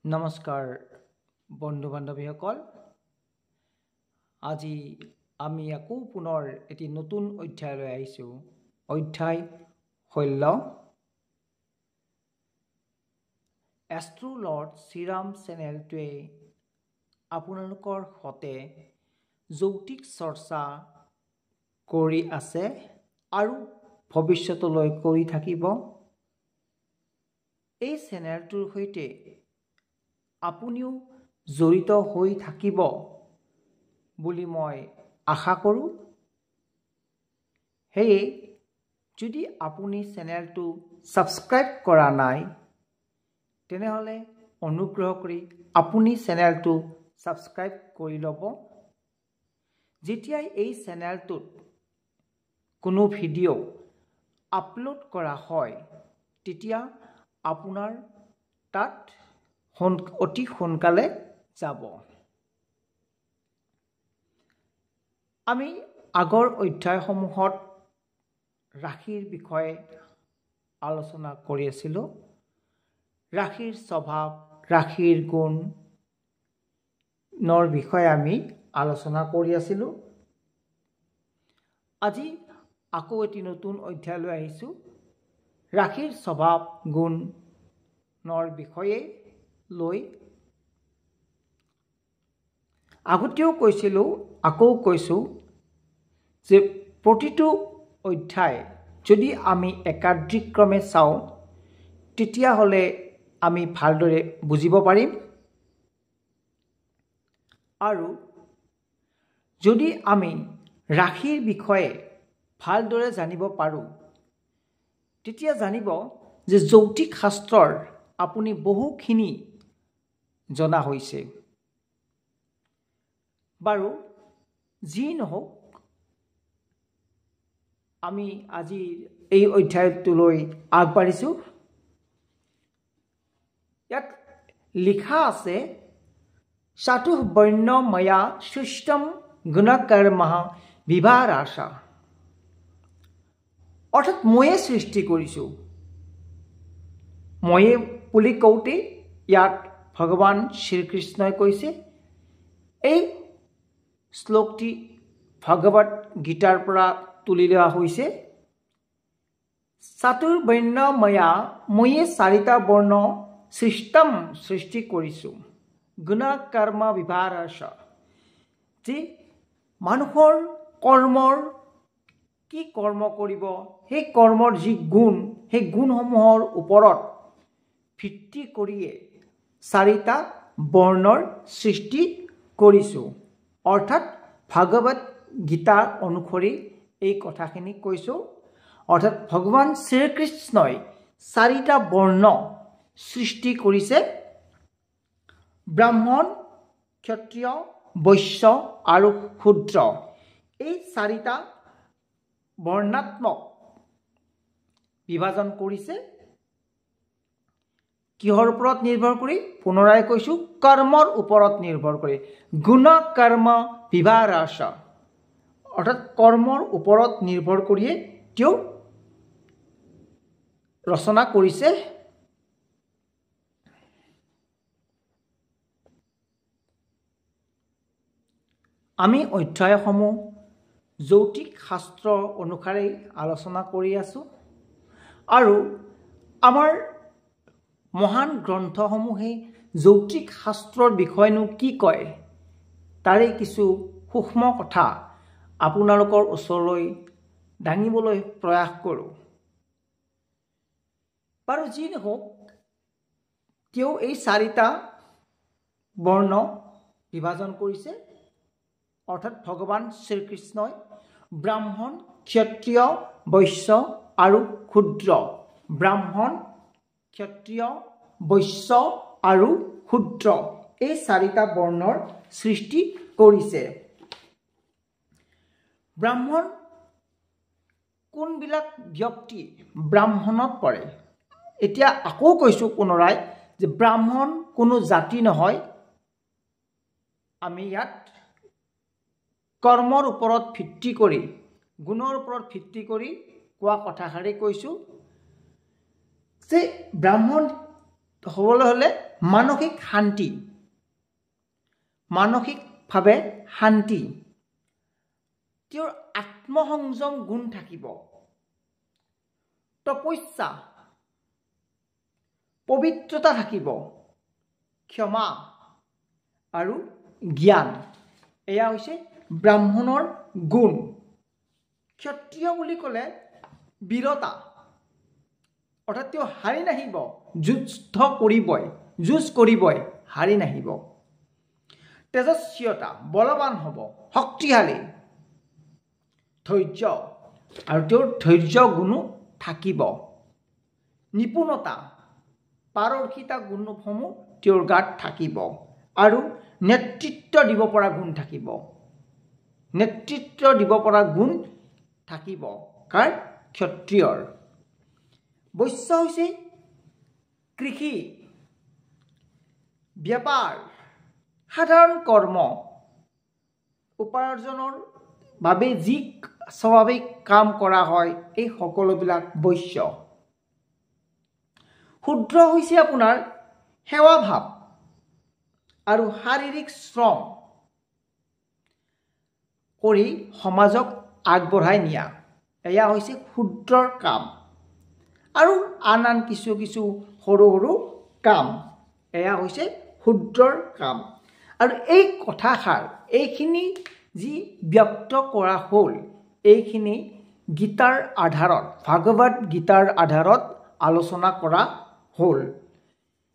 নমস্কাৰ বন্ধু বান্ধৱীসকল, আজি আমি আকৌ পুনৰ এটি নতুন অধ্যায়লৈ আহিছোঁ। অধ্যায় 16। এষ্ট্ৰো লৰ্ড শ্ৰীৰাম চেনেলটোৱে আপোনালোকৰ সতে যৌতিক চৰ্চা কৰি আছে আৰু ভৱিষ্যতলৈ কৰি থাকিব। এই চেনেলটোৰ সৈতে আপুনিও জড়িত হৈ থাকিব বুলি মই আশা কৰোঁ। সেয়ে যদি আপুনি চেনেলটো ছাবস্ক্ৰাইব কৰা নাই তেনেহ'লে অনুগ্ৰহ কৰি আপুনি চেনেলটো ছাবস্ক্ৰাইব কৰি ল'ব। যেতিয়াই এই চেনেলটোত কোনো ভিডিঅ' আপলোড কৰা হয় তেতিয়া আপোনাৰ তাত অতি সোনকালে যাব। আমি আগৰ অধ্যায়সমূহত ৰাশিৰ বিষয়ে আলোচনা কৰি আছিলোঁ। ৰাশিৰ স্বভাৱ, ৰাশিৰ গুণৰ বিষয়ে আমি আলোচনা কৰি আছিলোঁ। আজি আকৌ এটি নতুন অধ্যায়লৈ আহিছোঁ। ৰাশিৰ স্বভাৱ গুণৰ বিষয়ে লৈ আগতেও কৈছিলোঁ, আকৌ কৈছোঁ যে প্ৰতিটো অধ্যায় যদি আমি একাধিক্ৰমে চাওঁ তেতিয়াহ'লে আমি ভালদৰে বুজিব পাৰিম। আৰু যদি আমি ৰাশিৰ বিষয়ে ভালদৰে জানিব পাৰোঁ তেতিয়া জানিব যে যৌতিক শাস্ত্ৰৰ আপুনি বহুখিনি জনা হৈছে। বাৰু যি নহওক, আমি আজি এই অধ্যায়টোলৈ আগবাঢ়িছোঁ। ইয়াত লিখা আছে, চাতুৰ্বৰ্ণ্য ময়া সৃষ্টম গুণকৰ্মঃ বিভাৰাসা। অৰ্থাৎ ময়ে সৃষ্টি কৰিছোঁ। ময়ে বুলি কওঁতে ইয়াত ভগৱান শ্ৰীকৃষ্ণই কৈছে। এই শ্লোকটি ভগৱত গীতাৰ পৰা তুলি লোৱা হৈছে। চাতুৰ্বৰ্ণ্য ময়া, ময়ে চাৰিটা বৰ্ণ সৃষ্টি কৰিছোঁ। গুণ কৰ্ম বিভাৰাসা, যে মানুহৰ কৰ্মৰ কি কৰ্ম কৰিব, সেই কৰ্মৰ যি গুণ, সেই গুণসমূহৰ ওপৰত ভিত্তি কৰিয়ে চাৰিটা বৰ্ণৰ সৃষ্টি কৰিছোঁ। অৰ্থাৎ ভাগৱত গীতা অনুসৰি এই কথাখিনি কৈছোঁ। অৰ্থাৎ ভগৱান শ্ৰীকৃষ্ণই চাৰিটা বৰ্ণ সৃষ্টি কৰিছে। ব্ৰাহ্মণ, ক্ষত্ৰিয়, বৈশ্য আৰু শূদ্ৰ, এই চাৰিটা বৰ্ণাত্মক বিভাজন কৰিছে। কিহৰ ওপৰত নিৰ্ভৰ কৰি? পুনৰাই কৈছোঁ, কৰ্মৰ ওপৰত নিৰ্ভৰ কৰি। গুণ কৰ্ম বিভাৰাসা, অৰ্থাৎ কৰ্মৰ ওপৰত নিৰ্ভৰ কৰিয়ে তেওঁ ৰচনা কৰিছে। আমি অধ্যায়সমূহ যৌতিক শাস্ত্ৰ অনুসাৰে আলোচনা কৰি আছোঁ আৰু আমাৰ মহান গ্ৰন্থসমূহে যৌতিক শাস্ত্ৰৰ বিষয়েনো কি কয় তাৰে কিছু সূক্ষ্ম কথা আপোনালোকৰ ওচৰলৈ দাঙিবলৈ প্ৰয়াস কৰোঁ। বাৰু যি নহওক, তেওঁ এই চাৰিটা বৰ্ণ বিভাজন কৰিছে। অৰ্থাৎ ভগৱান শ্ৰীকৃষ্ণই ব্ৰাহ্মণ, ক্ষত্ৰিয়, বৈশ্য আৰু শূদ্ৰ, ব্ৰাহ্মণ, ক্ষত্ৰিয়, বৈশ্য আৰু শূদ্ৰ, এই চাৰিটা বৰ্ণৰ সৃষ্টি কৰিছে। ব্ৰাহ্মণ, কোনবিলাক ব্যক্তি ব্ৰাহ্মণত পৰে? এতিয়া আকৌ কৈছোঁ পুনৰাই যে ব্ৰাহ্মণ কোনো জাতি নহয়। আমি ইয়াত কৰ্মৰ ওপৰত ভিত্তি কৰি, গুণৰ ওপৰত ভিত্তি কৰি কোৱা কথাষাৰেই কৈছোঁ যে ব্ৰাহ্মণ হ'বলৈ হ'লে মানসিক শান্তি মানসিকভাৱে শান্তি তেওঁৰ আত্মসংযম গুণ থাকিব তপস্যা পবিত্ৰতা থাকিব ক্ষমা আৰু জ্ঞান এয়া হৈছে ব্ৰাহ্মণৰ গুণ ক্ষত্ৰিয় বুলি ক'লে বীৰতা অৰ্থাৎ তেওঁ হাৰি নাহিব যুঁজ কৰিবই হাৰি নাহিব তেজস্বীয়তা বলৱান হ'ব শক্তিশালী ধৈৰ্য আৰু তেওঁৰ ধৈৰ্য গুণো থাকিব নিপুণতা পাৰদৰ্শিতা গুণসমূহ তেওঁৰ গাত থাকিব আৰু নেতৃত্ব দিব পৰা গুণ থাকিব কাৰ ক্ষত্ৰিয়ৰ বৈশ্য হৈছে কৃষি ব্যাপাৰ সাধাৰণ কৰ্ম উপাৰ্জনৰ বাবে যি স্বাভাৱিক কাম কৰা হয় এই সকলোবিলাক বৈশ্য শূদ্ৰ হৈছে আপোনাৰ সেৱাভাৱ আৰু শাৰীৰিক শ্ৰম কৰি সমাজক আগবঢ়াই নিয়া এয়া হৈছে শূদ্ৰৰ কাম আৰু আন কিছু সৰু কাম এয়া হৈছে শূদ্ৰৰ কাম আৰু এই কথাষাৰ এইখিনি যি ব্যক্ত কৰা হ'ল এইখিনি গীতাৰ আধাৰত ভাগৱত গীতাৰ আধাৰত আলোচনা কৰা হ'ল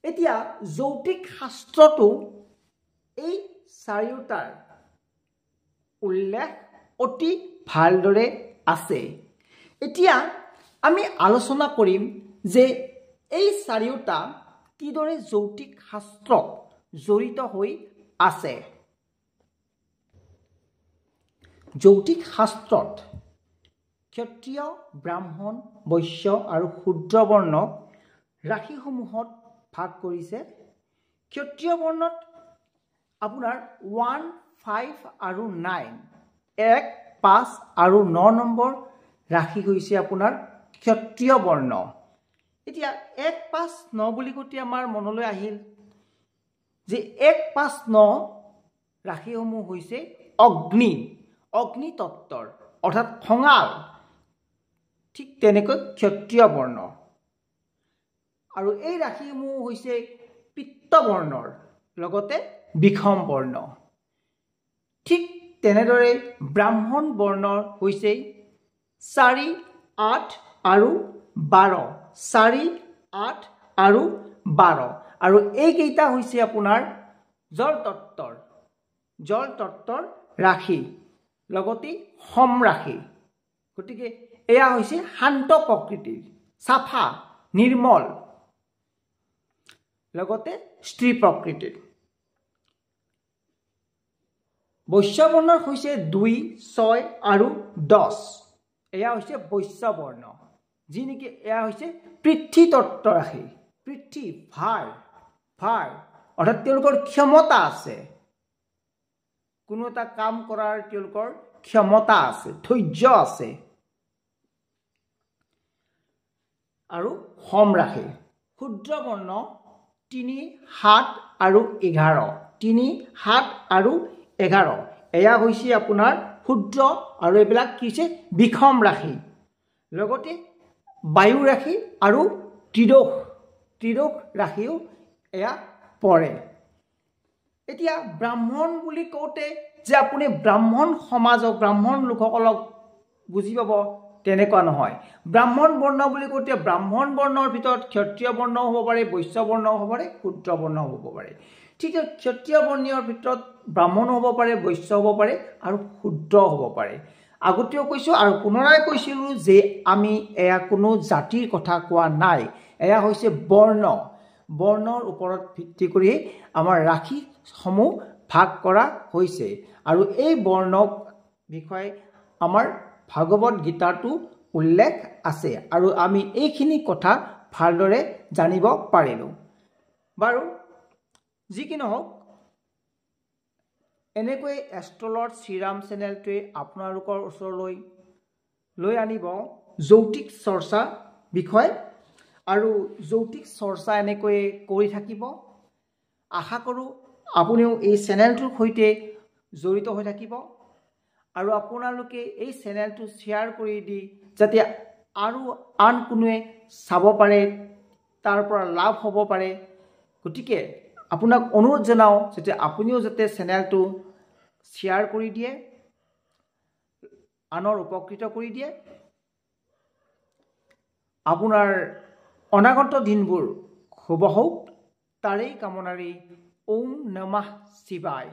এতিয়া যৌতিক শাস্ত্ৰটো এই চাৰিওটাৰ উল্লেখ অতি ভালদৰে আছে এতিয়া আমি আলোচনা কৰিম যে এই চাৰিওটা কিদৰে যৌতিক শাস্ত্ৰত জড়িত হৈ আছে যৌতিক শাস্ত্ৰত ক্ষত্ৰিয় ব্ৰাহ্মণ বৈশ্য আৰু শূদ্ৰ বৰ্ণক ৰাশিসমূহত ভাগ কৰিছে ক্ষত্ৰিয় বৰ্ণত আপোনাৰ 1, 5 আৰু 9 1, 5 আৰু 9 নম্বৰ ৰাশি হৈছে আপোনাৰ ক্ষত্ৰিয় বৰ্ণ এতিয়া 1, 5, 9 বুলি কওঁতে আমাৰ মনলৈ আহিল যে 1, 5, 9 ৰাশিসমূহ হৈছে অগ্নি তত্ত্বৰ অৰ্থাৎ খঙাল ঠিক তেনেকৈ ক্ষত্ৰিয় বৰ্ণ আৰু এই ৰাশিসমূহ হৈছে পিত্ত বৰ্ণৰ লগতে বিষম বৰ্ণ ঠিক তেনেদৰে ব্ৰাহ্মণ বৰ্ণৰ হৈছে 4, 8 আৰু 12 4, 8 আৰু 12 আৰু এইকেইটা হৈছে আপোনাৰ জল তত্ত্বৰ ৰাশি লগতে সম ৰাশি গতিকে এয়া হৈছে শান্ত প্ৰকৃতিৰ চাফা নিৰ্মল লগতে স্ত্ৰী প্ৰকৃতিৰ বৈশ্য বৰ্ণৰ হৈছে 2, 6 আৰু 10 এয়া হৈছে বৈশ্য বৰ্ণ যি নেকি এয়া হৈছে পৃথ্বী তত্ত্ব ৰাশি পৃথ্বী ভাৰ অৰ্থাৎ তেওঁলোকৰ ক্ষমতা আছে কোনো এটা কাম কৰাৰ তেওঁলোকৰ ক্ষমতা আছে ধৈৰ্য আছে আৰু সম ৰাশি শূদ্ৰ বৰ্ণ 3, 7 আৰু 11 3, 7 আৰু 11 এয়া হৈছে আপোনাৰ শূদ্ৰ আৰু এইবিলাক কি হৈছে বিষম ৰাশি লগতে বায়ু ৰাশি আৰু ত্ৰিদোষ ৰাশিও এয়া পৰে এতিয়া ব্ৰাহ্মণ বুলি কওঁতে যে আপুনি ব্ৰাহ্মণ সমাজক ব্ৰাহ্মণ লোকসকলক বুজি পাব তেনেকুৱা নহয় ব্ৰাহ্মণ বৰ্ণ বুলি কওঁতে ব্ৰাহ্মণ বৰ্ণৰ ভিতৰত ক্ষত্ৰিয় বৰ্ণও হ'ব পাৰে বৈশ্য বৰ্ণও হ'ব পাৰে শূদ্ৰ বৰ্ণও হ'ব পাৰে ঠিক ক্ষত্ৰিয় বৰ্ণীয়ৰ ভিতৰত ব্ৰাহ্মণ হ'ব পাৰে বৈশ্য হ'ব পাৰে আৰু শূদ্ৰ হ'ব পাৰে আগতেও কৈছোঁ আৰু পুনৰাই কৈছিলোঁ যে আমি এয়া কোনো জাতিৰ কথা কোৱা নাই এয়া হৈছে বৰ্ণৰ ওপৰত ভিত্তি কৰি আমাৰ ৰাশিসমূহ ভাগ কৰা হৈছে আৰু এই বৰ্ণক বিষয়ে আমাৰ ভাগৱত গীতাটো উল্লেখ আছে আৰু আমি এইখিনি কথা ভালদৰে জানিব পাৰিলোঁ বাৰু যি কি নহওক এনেকৈ এষ্ট্ৰলট শ্ৰীৰাম চেনেলটোৱে আপোনালোকৰ ওচৰলৈ লৈ আনিব যৌতিক চৰ্চা বিষয় আৰু যৌতিক চৰ্চা এনেকৈ কৰি থাকিব আশা কৰোঁ আপুনিও এই চেনেলটোৰ সৈতে জড়িত হৈ থাকিব আৰু আপোনালোকে এই চেনেলটো শ্বেয়াৰ কৰি দি যাতে আৰু আন কোনোৱে চাব পাৰে, তাৰ পৰা লাভ হ'ব পাৰে। গতিকে আপোনাক অনুৰোধ জনাওঁ যাতে আপুনিও যাতে চেনেলটো শ্বেয়াৰ কৰি দিয়ে, আনৰ উপকৃত কৰি দিয়ে। আপোনাৰ অনাগত দিনবোৰ শুভ হওক, তাৰেই কামনাৰে ওম নমঃ শিৱায়।